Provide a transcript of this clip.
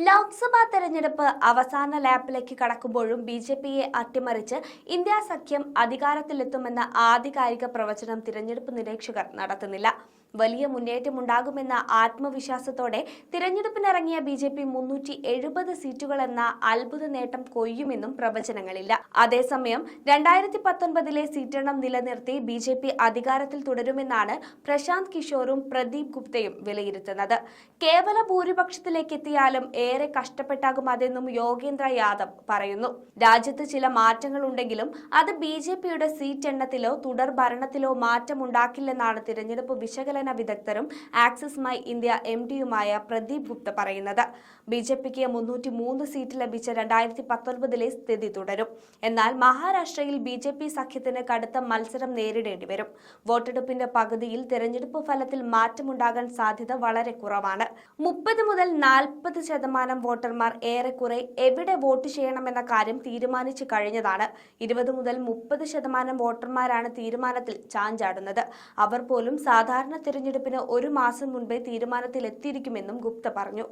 ലോക്സഭാ തെരഞ്ഞെടുപ്പ് അവസാന ലാപ്പിലേക്ക് കടക്കുമ്പോഴും ബി.ജെ.പിയെ അട്ടിമറിച്ച് ഇന്ത്യ സഖ്യം അധികാരത്തിലെത്തുമെന്ന ആധികാരിക പ്രവചനം തിരഞ്ഞെടുപ്പ് നിരീക്ഷകർ നടത്തുന്നില്ല. വലിയ മുന്നേറ്റമുണ്ടാകുമെന്ന ആത്മവിശ്വാസത്തോടെ തിരഞ്ഞെടുപ്പിനിറങ്ങിയ ബി.ജെ.പി 370 സീറ്റുകളെന്ന അത്ഭുത നേട്ടം കൊയ്യുമെന്നും പ്രവചനങ്ങളില്ല. അതേസമയം 2019 സീറ്റെണ്ണം നിലനിർത്തി ബി.ജെ.പി അധികാരത്തിൽ തുടരുമെന്നാണ് പ്രശാന്ത് കിഷോറും പ്രദീപ് ഗുപ്തയും വിലയിരുത്തുന്നത്. കേവല ഭൂരിപക്ഷത്തിലേക്ക് എത്തിയാലും ഏറെ കഷ്ടപ്പെട്ടാകും അതെന്നും യോഗേന്ദ്ര യാദവ് പറയുന്നു. രാജ്യത്ത് ചില മാറ്റങ്ങൾ ഉണ്ടെങ്കിലും അത് ബി.ജെ.പിയുടെ സീറ്റ് എണ്ണത്തിലോ തുടർ ഭരണത്തിലോ മാറ്റമുണ്ടാക്കില്ലെന്നാണ് തിരഞ്ഞെടുപ്പ് വിശകലന വിദഗ്ധരും ആക്സിസ് മൈ ഇന്ത്യ എംഡിയുമായ പ്രദീപ് ഗുപ്ത പറയുന്നത്. ബി.ജെ.പിക്ക് 303 സീറ്റ് ലഭിച്ച 2019 സ്ഥിതി തുടരും. എന്നാൽ മഹാരാഷ്ട്രയിൽ ബി.ജെ.പി സഖ്യത്തിന് കടുത്ത മത്സരം നേരിടേണ്ടി വരും. വോട്ടെടുപ്പിന്റെ പകുതിയിൽ തിരഞ്ഞെടുപ്പ് ഫലത്തിൽ മാറ്റമുണ്ടാകാൻ സാധ്യത വളരെ കുറവാണ്. 30 മുതൽ 40% വോട്ടർമാർ ഏറെക്കുറെ എവിടെ വോട്ട് ചെയ്യണമെന്ന കാര്യം തീരുമാനിച്ചു കഴിഞ്ഞതാണ്. 20 മുതൽ 30% വോട്ടർമാരാണ് തീരുമാനത്തിൽ ചാഞ്ചാടുന്നത്. അവർ പോലും സാധാരണ തിരഞ്ഞെടുപ്പിന് ഒരു മാസം മുൻപേ തീരുമാനത്തിലെത്തിയിരിക്കുമെന്നും ഗുപ്ത പറഞ്ഞു.